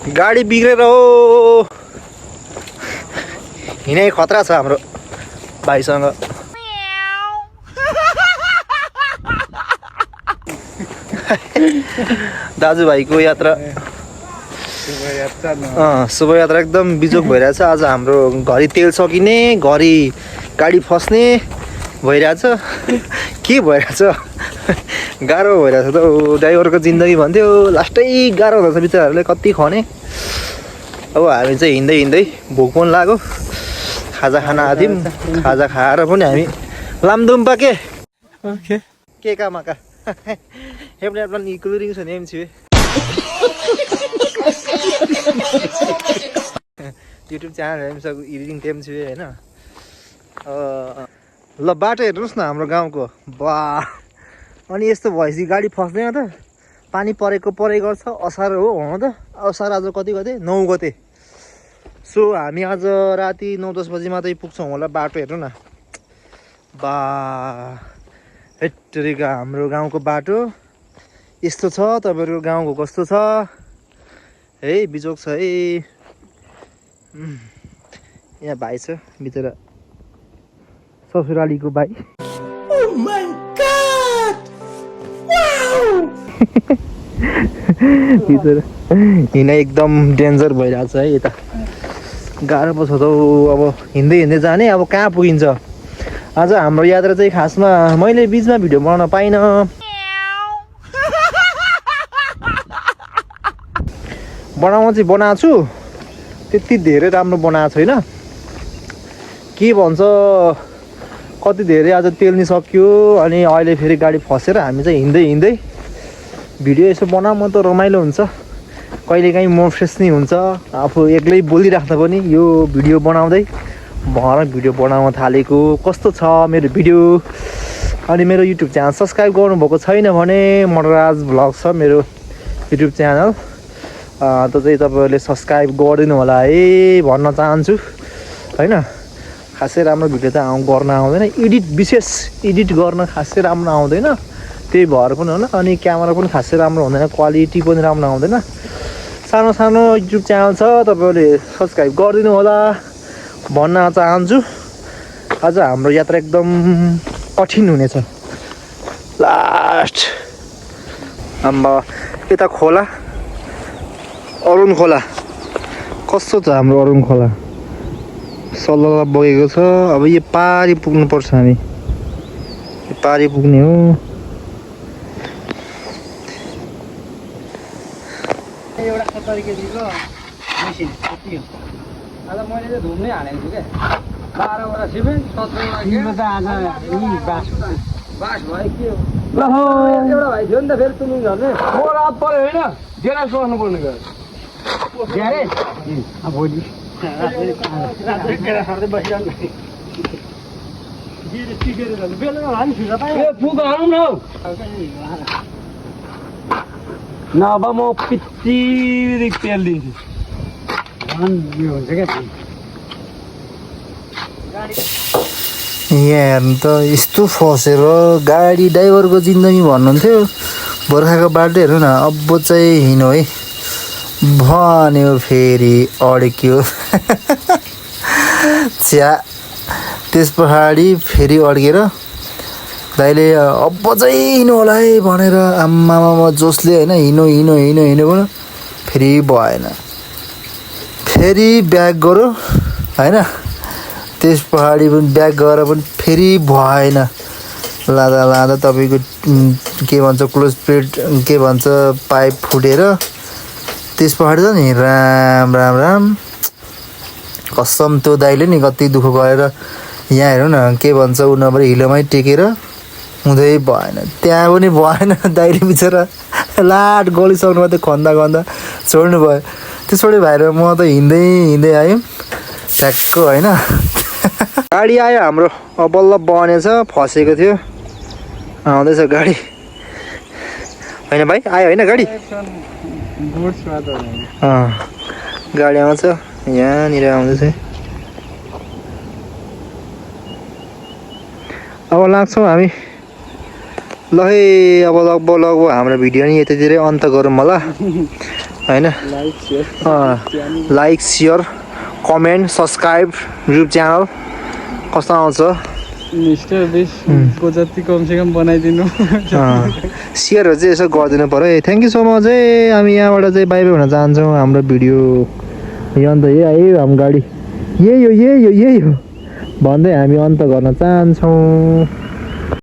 गाडी बिग्रेर हो हिँडाइ खतरा छ हाम्रो भाइसँग। दाजुभाइको यात्रा शोभायात्रा एकदम बिजोग भइरहेछ। आज हाम्रो घरि तेल सकिने, घरि गाडी फस्ने भइरहेछ। के भइरहेछ गाह्रो भइरहेछ त ड्राइभरको जिन्दगी भन्थ्यो। लास्टै गाह्रो हुँदछ बिचराहरूले कति खने। अब हामी चाहिँ हिँड्दै हिँड्दै भोक पनि लाग्यो, खाजा खान आदिम। खाजा खाएर पनि हामी लामदुम्पा के कामाका हेप्ने इक्लुरिङ छ नेम छु युट्युब च्यानल हेर्नु इडिटिङ टेम छु होइन। ल बाटो हेर्नुहोस् न हाम्रो गाउँको बा। अनि यस्तो भएपछि गाडी फस्दैन त। पानी परेको परै गर्छ। असार हो हुन त। असार आज कति गते 9 गते। सो हामी आज राति 9-10 बजी मात्रै पुग्छौँ होला। बाटो हेर्नु न बा। हेटरिका हाम्रो गाउँको बाटो यस्तो छ। तपाईँहरूको गाउँको कस्तो छ है? बिजोग छ है। यहाँ भाइ छ बिचरा, ससुरालीको भाइ। हिँड एकदम डेन्जर भइरहेछ है। यता गाह्रो पो छ त अब हिँड्दै हिँड्दै जाने। अब कहाँ पुगिन्छ आज हाम्रो यात्रा चाहिँ? खासमा मैले बिचमा भिडियो बनाउन पाइनँ। बनाउन चाहिँ बनाएको छु, त्यति धेरै राम्रो बनाएको छैन। के भन्छ कति धेरै आज तेल नि सक्यो। अनि अहिले फेरि गाडी फसेर हामी चाहिँ हिँड्दै हिँड्दै भिडियो यसो बनाउनु त रमाइलो हुन्छ। कहिलेकाहीँ म फ्रेस नि हुन्छ आफू एक्लै बोलिराख्दा पनि यो भिडियो बनाउँदै भएर भिडियो बनाउन थालेको। कस्तो छ मेरो भिडियो? अनि मेरो युट्युब च्यानल सब्सक्राइब गर्नुभएको छैन भने मडराज भ्लग छ मेरो युट्युब च्यानल। त चाहिँ तपाईँहरूले सब्सक्राइब गरिदिनु होला है भन्न चाहन्छु होइन। खासै राम्रो भिडियो त गर्न आउँदैन। विशेष एडिट गर्न खासै राम्रो आउँदैन, त्यही भएर पनि होला। अनि क्यामेरा पनि खासै राम्रो हुँदैन, क्वालिटी पनि राम्रो आउँदैन। सानो सानो युट्युब च्यानल छ, तपाईँहरूले सब्सक्राइब गरिदिनु होला भन्न चाहन्छु। आज हाम्रो यात्रा एकदम कठिन हुनेछ। लास्ट हाम्रो यता खोला अरुण खोला कस्तो छ? हाम्रो अरुण खोला सल्लाह बगेको छ। अब यो पारी पुग्नुपर्छ हामी। पारी पुग्ने हो। एउटा 70 केजीको मेसिन यति हो। आज मैले चाहिँ धुम नै हालेको छु क्या। 12 वटा सिमेन्ट 17 वटा आज बास भयो के हो। एउटा भाइ थियो नि त फेरि तुलुङ झर्ने। म रात पऱ्यो होइन जेराक्स गर्नु पर्ने गयो भोलि नभए म पिच्ची तेल दिन्छु। यहाँ हेर्नु त यस्तो फसेर गाडी ड्राइभरको जिन्दगी भन्नुहुन्थ्यो। बर्खाको बाटो हेर्नु न। अब चाहिँ हिँड्नु है भन्यो फेरि अड्क्यो। छ्या त्यस पछाडि फेरि अड्केर दाइले अब चाहिँ हिँड्नु होला है भनेर आम्मामा जोसले होइन हिँड्नु भयो। फेरि भएन। फेरि ब्याक गऱ्यो होइन। त्यस पछाडि पनि ब्याक गरेर पनि फेरि भएन। लाँदा लाँदा तपाईँको के भन्छ क्लोज प्लेट के भन्छ पाइप फुटेर त्यस पछाडि त नि राम कसम त्यो दाइले नि कति दुःख गरेर यहाँ हेर्नु न के भन्छ ऊ नभएर हिलोमै टेकेर हुँदै भएन। त्यहाँ पनि भएन। दाइले बिचरा लाट गलिसक्नु भयो। त्यो खन्दा छोड्नु भयो। त्यो छोड्यो भएर म त हिँड्दै आयौँ ठ्याक्क होइन। गाडी आयो हाम्रो। अब बल्ल बनेछ, फसेको थियो। आउँदैछ गाडी होइन भाइ? आयो होइन गाडी? गाडी आउँछ यहाँनिर आउँदैछ। अब लाग्छौँ हामी। ल है अब लगभग हाम्रो भिडियो नि यतितिरै अन्त गरौँ होला। होइन like share comment subscribe YouTube channel कस्तो आउँछ मिस्टर बिस्टको जति कमसेकम बनाइदिनु सेयरहरू चाहिँ यसो गरिदिनु पऱ्यो है थ्याङ्क यू सो मच है हामी यहाँबाट चाहिँ बाई बाई हुन चाहन्छौँ हाम्रो भिडियो यो अन्त यही आयो हाम्रो गाडी यही हो भन्दै हामी अन्त गर्न चाहन्छौँ